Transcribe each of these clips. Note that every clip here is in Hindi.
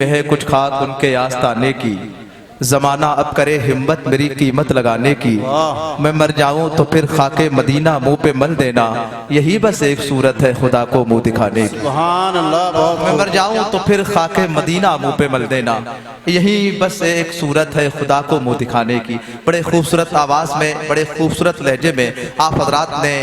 है कुछ खाक उनके आस्ताने की, जमाना अब करे हिम्मत मेरी कीमत लगाने की। मैं मर जाऊं तो फिर खाके मदीना मुंह पे मल देना, यही बस एक सूरत है खुदा को मुंह दिखाने की। सुभान अल्लाह। मैं मर जाऊं तो फिर खाके मदीना मुंह पे मल देना, यही बस एक सूरत है खुदा को मुंह दिखाने की। बड़े खूबसूरत आवाज में, बड़े खूबसूरत लहजे में आप हजरात ने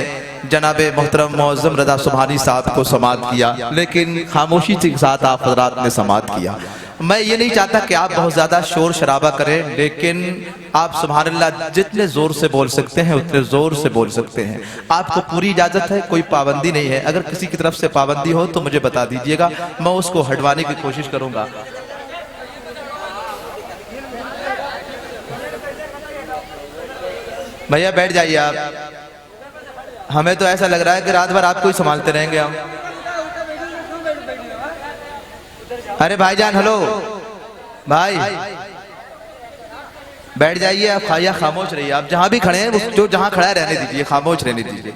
जनाब मोहतरम मौज़म रज़ा सुभानी साहब को समात किया, लेकिन खामोशी के साथ आप हजरात ने समात किया। मैं ये नहीं चाहता कि आप बहुत ज़्यादा शोर शराबा करें, लेकिन आप सुभान अल्लाह जितने ज़ोर से बोल सकते हैं उतने ज़ोर से बोल सकते हैं। आपको पूरी इजाज़त है, कोई पाबंदी नहीं है। अगर किसी की तरफ से पाबंदी हो तो मुझे बता दीजिएगा, मैं उसको हटवाने की कोशिश करूँगा। भैया बैठ जाइए आप, हमें तो ऐसा लग रहा है कि रात भर आपको ही संभालते रहेंगे हम। अरे भाईजान, हेलो भाई, बैठ जाइए आप, खाइए, खामोश रहिए। आप जहां भी खड़े हैं जो जहां खड़ा है रहने दीजिए, खामोश रहने दीजिए,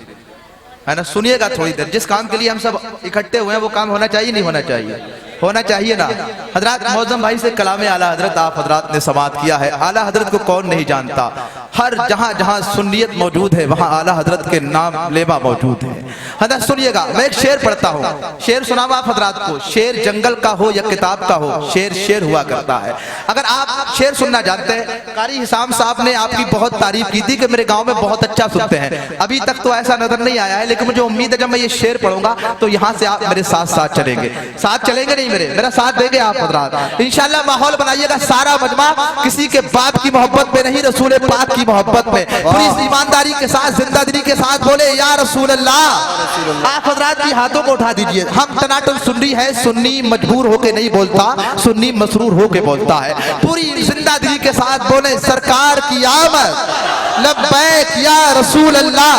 है ना। सुनिएगा थोड़ी देर, जिस काम के लिए हम सब इकट्ठे हुए हैं वो काम होना चाहिए, नहीं होना चाहिए? होना चाहिए ना। हजरत मौज़म भाई से कलाम आला हजरत आप हजरत ने समात किया है। आला हजरत को कौन नहीं जानता, हर जहां जहां सुन्नियत मौजूद है वहां आला हजरत के नाम लेवा मौजूद है। हजरत सुनिएगा, मैं एक शेर पढ़ता हूँ, शेर सुनावा आप हजरत को। शेर जंगल का हो या किताब का हो, शेर शेर हुआ करता है। अगर आप शेर सुनना जानते हैं, कारी हिसाम साहब ने आपकी बहुत तारीफ की थी कि मेरे गाँव में बहुत अच्छा सुनते हैं। अभी तक तो ऐसा नजर नहीं आया है, लेकिन मुझे उम्मीद है जब मैं ये शेर पढ़ूंगा तो यहाँ से आप मेरे साथ साथ चलेंगे। साथ चलेंगे नहीं मेरा साथ देंगे आप हजरात इंशाल्लाह। माहौल बनाइएगा सारा मजमा, किसी के बाप की मोहब्बत में नहीं, रसूल पाक की मोहब्बत में, पूरी ईमानदारी के साथ, जिंदादिली के साथ बोले या रसूल अल्लाह। आप हजरात की हाथों को उठा दीजिए। हम तनातुल सुन्नी है, सुन्नी मजबूर होके नहीं बोलता, सुन्नी मसरूर होके बोलता है। पूरी जिंदादिली के साथ बोले सरकार की आमद, लब्बैक या रसूल अल्लाह,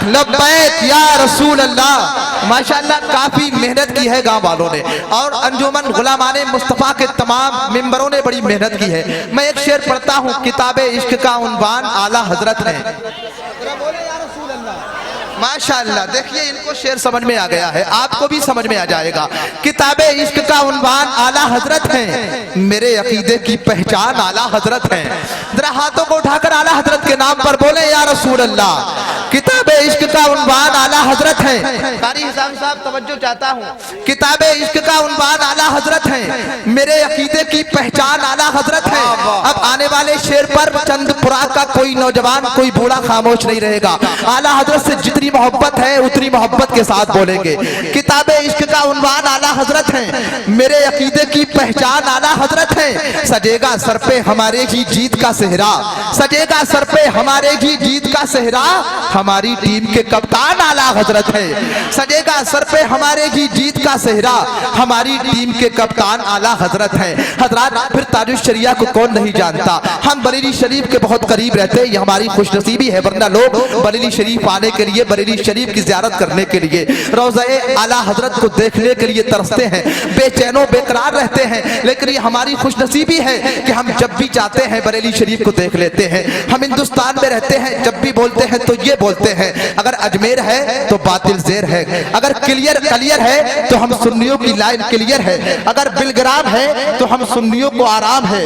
लब्बैक या रसूल अल्लाह। माशाअल्लाह काफी मेहनत की है गांव वालों ने, और अंजुमन गुलामाने मुस्तफा के तमाम मेंबरों ने बड़ी मेहनत की है। मैं एक शेर पढ़ता हूँ, किताबे इश्क का उन्वान आला हजरत ने। माशाअल्लाह देखिए, इनको शेर समझ में आ गया है, आपको भी समझ में आ जाएगा। किताबे इश्क का उन्वान आला हजरत है, मेरे अकीदे की पहचान आला हजरत है। जरा हाथों को उठाकर आला हजरत के नाम पर बोले या रसूल अल्लाह। किताबे इश्क का उन्वान आला हजरत है। कारी हिसाम साहब तवज्जो चाहता हूँ, किताबे इश्क का उन्वान आला हजरत है, मेरे अकीदे की पहचान आला हजरत है। अब आने वाले शेर पर चंद पुराक का कोई नौजवान, कोई बूढ़ा खामोश नहीं रहेगा। आला हजरत से जितनी मोहब्बत है उतनी मोहब्बत के साथ बोलेंगे। किताबे इश्क का उन्वान आला हजरत है, मेरे अकीदे की पहचान आला हजरत है। सजेगा सर पे हमारे ही जीत का सेहरा, सजेगा सर पे हमारे ही जीत का सेहरा, हमारी टीम के कप्तान आला हजरत है। सजेगा सर पे हमारे ही जीत का सेहरा, हमारी टीम के कप्तान आला हजरत है। हजरात फिर ताजुश शरिया को कौन नहीं जानता, हम बरेली शरीफ के बहुत करीब रहते हैं, ये हमारी खुशनसीबी है, वरना लोग बरेली शरीफ आने के लिए, बरेली शरीफ की ज़ियारत करने के लिए, रोज़े आला हजरत को देखने के लिए तरसते हैं, बेचैनो बेकरार रहते हैं। लेकिन ये हमारी खुशनसीबी है कि हम जब भी चाहते हैं बरेली शरीफ को देख लेते हैं। हम हिंदुस्तान में रहते हैं, जब भी बोलते हैं तो ये बोलते हैं, अगर अजमेर है तो बातिल ज़ेर है, अगर क्लियर है तो हम सुन्नियों की लाइन क्लियर है, अगर बिलग्राम है तो हम सुन्नियों को आराम है,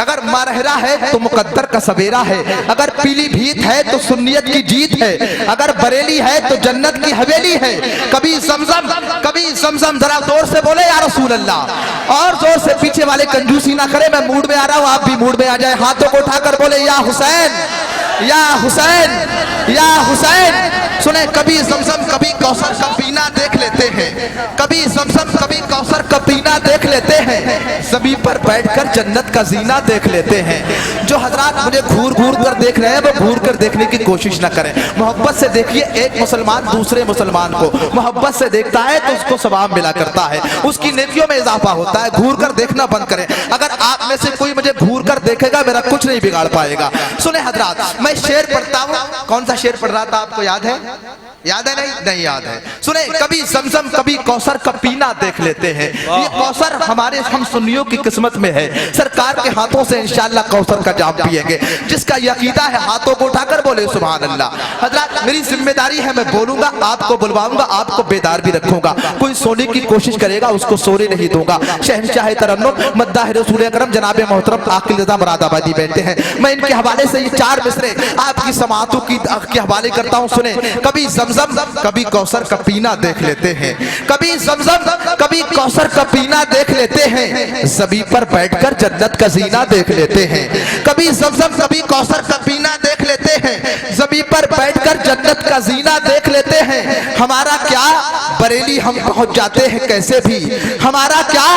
अगर मारहरा है तो मुकद्दर का सवेरा है, अगर पीलीभीत है तो सुन्नियत की जीत है, अगर बरेली है तो जन्नत की हवेली है। कभी समसम, कभी समसम, जरा जोर से बोले या रसूल अल्लाह, और जोर से। पीछे वाले कंजूसी ना करे, मैं मूड में आ रहा हूँ, आप भी मूड में आ जाए। हाथों को उठाकर बोले या हुसैन, या हुसैन, या हुसैन। सुने, कभी समसम कभी कौसर का पीना देख लेते हैं, कभी समसम कभी कौसर का पीना देख लेते हैं, सभी पर बैठकर जन्नत का जीना देख लेते हैं। जो हजरात मुझे घूर घूर कर देख रहे हैं वो घूर कर देखने की कोशिश ना करें, मोहब्बत से देखिए। एक मुसलमान दूसरे मुसलमान को मोहब्बत से देखता है तो उसको सवाब मिला करता है, उसकी नेकियों में इजाफा होता है। घूर कर देखना बंद करें। अगर आप में से कोई मुझे घूर कर देखेगा, मेरा कुछ नहीं बिगाड़ पाएगा। सुने हजरात, मैं शेर पढ़ता हूँ। कौन सा शेर पढ़ रहा था आपको याद है? याद है? नहीं याद है। सुने, कभी जमजम कभी कौसर का पीना देख लेते हैं। ये कौसर हमारे हम सुन्नियों की किस्मत में है। सरकार के हाथों से इंशाअल्लाह कौसर का जाम पिएंगे। जिसका यकीदा है हाथों को उठाकर बोले सुभान अल्लाह। हजरत मेरी जिम्मेदारी है, मैं बोलूंगा, आपको बुलवाऊंगा, आपको बेदार भी रखूंगा। कोई सोने की कोशिश करेगा उसको सोने नहीं दूंगा। शहंशाह तरन्नुम मद्दाह रसूल अकरम जनाब मोहतरम आकिल रज़ा मुरादाबादी बैठे हैं। मैं इनके हवाले से ये 4 मिसरे आपकी समाअतों की हवाले करता हूँ। सुने, कभी जमजम कभी कौसर का पीना देख लेते हैं। कभी जमजम कभी कौसर का पीना देख लेते हैं। ज़बी पर बैठकर जन्नत का जीना देख लेते हैं। कभी जमजम कभी कौसर का पीना देख लेते हैं। ज़बी पर बैठकर जन्नत का जीना देख लेते हैं। हमारा क्या बरेली हम पहुंच जाते हैं कैसे भी। हमारा क्या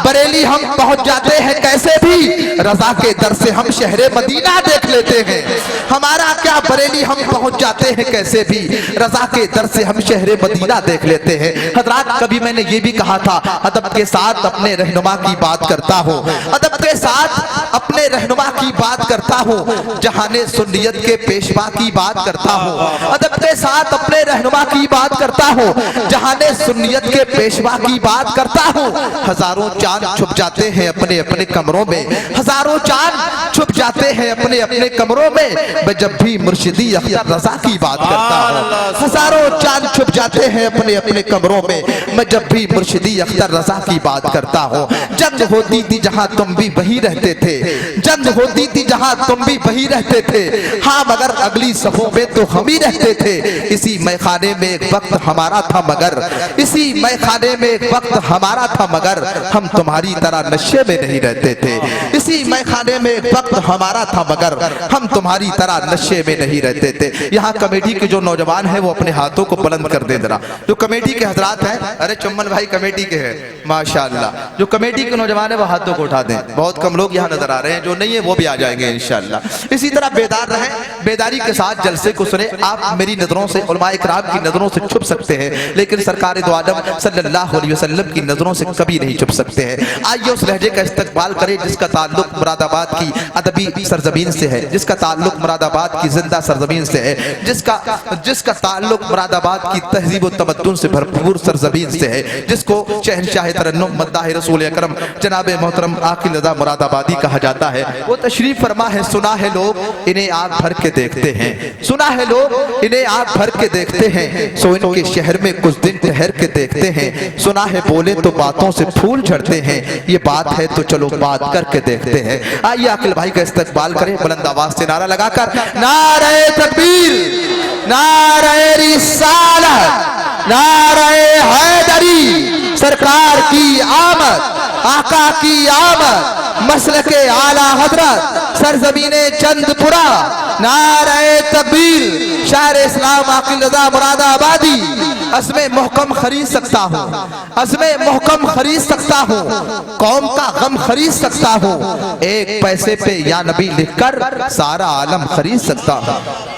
बरेली हम पहुंच जाते हैं कैसे भी। रजा के दर से हम शहरे मदीना देख लेते हैं। हमारा क्या बरेली हम पहुंच जाते हैं कैसे भी। रजा के दर से हम शहरे मदीना देख लेते हैं। हजरात, कभी मैंने ये भी कहा था, अदब के साथ अपने रहनुमा की बात करता हूँ। अदब के साथ अपने रहनुमा की बात करता हूँ। जहाने सुन्नियत के पेशवा की बात करता हूँ। अदब के साथ अपने रहनुमा की बात करता हूँ। जहाने सुन्नियत के पेशवा की बात करता हूँ। हजारों चांद छुप जाते हैं अपने अपने कमरों में। हजारों चांद छुप जाते हैं अपने अपने कमरों में। मैं जब भी मुर्शिदी अख्तर रजा की बात करता हूँ। हजारों चांद छुप जाते हैं अपने अपने कमरों में। मैं जब भी मुर्शिदी अख्तर रजा की बात करता हूँ। जंग होती थी जहाँ तुम भी वहीं रहते थे। जंग होती थी जहाँ तुम भी वहीं रहते थे। हाँ, मगर अगली सफों में तो हम ही रहते थे। इसी मैखाने में एक वक्त हमारा था मगर। इसी मैखाने में एक वक्त हमारा था मगर। हम तुम्हारी तरह नशे में नहीं रहते थे। इसी मैखाने में एक वक्त हमारा था मगर। हम तुम्हारी तरह नशे में नहीं रहते थे। यहाँ कमेटी के जो नौजवान है वो अपने हाथों को बुलंद कर दे जरा। जो कमेटी के हजरात हैं, अरे चुम्मन भाई कमेटी के हैं माशाअल्लाह। जो कमेटी के नौजवान है वो हाथों को उठा दें। बहुत कम लोग यहाँ नजर आ रहे हैं, जो नहीं है वो भी आ जाएंगे इंशाअल्लाह। इसी तरह बेदार रहें, बेदारी के साथ जलसे को सुने। आप मेरी नजरों से, उलमाए किराम की नजरों से छुप सकते हैं, लेकिन सरकार दो आलम सल्लल्लाहु अलैहि वसल्लम की नजरों से कभी नहीं छुप सकते हैं। आइए उस लहजे का इस्तकबाल करें जिसका ताल्लुक मुरादाबाद की अदबी सरजमीन से है, जिसका ताल्लुक मुरादाबाद की जिंदा सरजमीन से है, जिसका ताल्लुक मुरादाबाद की तहजीब और तमद्दुन से भरपूर सरजमीन से है, जिसको शहंशाह तरन्नुम मद्दाह रसूल अकरम जनाब मोहतरम आकिल रज़ा मुरादाबादी कहा जाता है। वो तशरीफ फरमा है। सुना है लोग इन्हें आंख भर के देखते हैं। सुना है लोग इन्हें आंख भर के देखते हैं। सो इनके शहर में कुछ दिन ठहर के देखते हैं। सुना है बोले तो बातों से फूल झड़ते हैं। ये बात है तो चलो बात करके देखते हैं। आइए आकिल भाई का इस्तकबाल करें बुलंद आवाज से नारा लगाकर। नारे तकबीर, नारे रिसालत, नारे हैदरी। सरकार की आमद, आका की आमद, मसलके आला हजरत सरजमीने चंदपुरा। नारे तकबीर, शायर इस्लाम आकिल रज़ा मुरादाबादी। असमे मोहकम खरीद सकता हूँ, असमे मोहकम खरीद सकता हूँ, कौम का गम खरीद सकता हूँ। एक पैसे पे या नबी लिखकर सारा आलम खरीद सकता हूँ।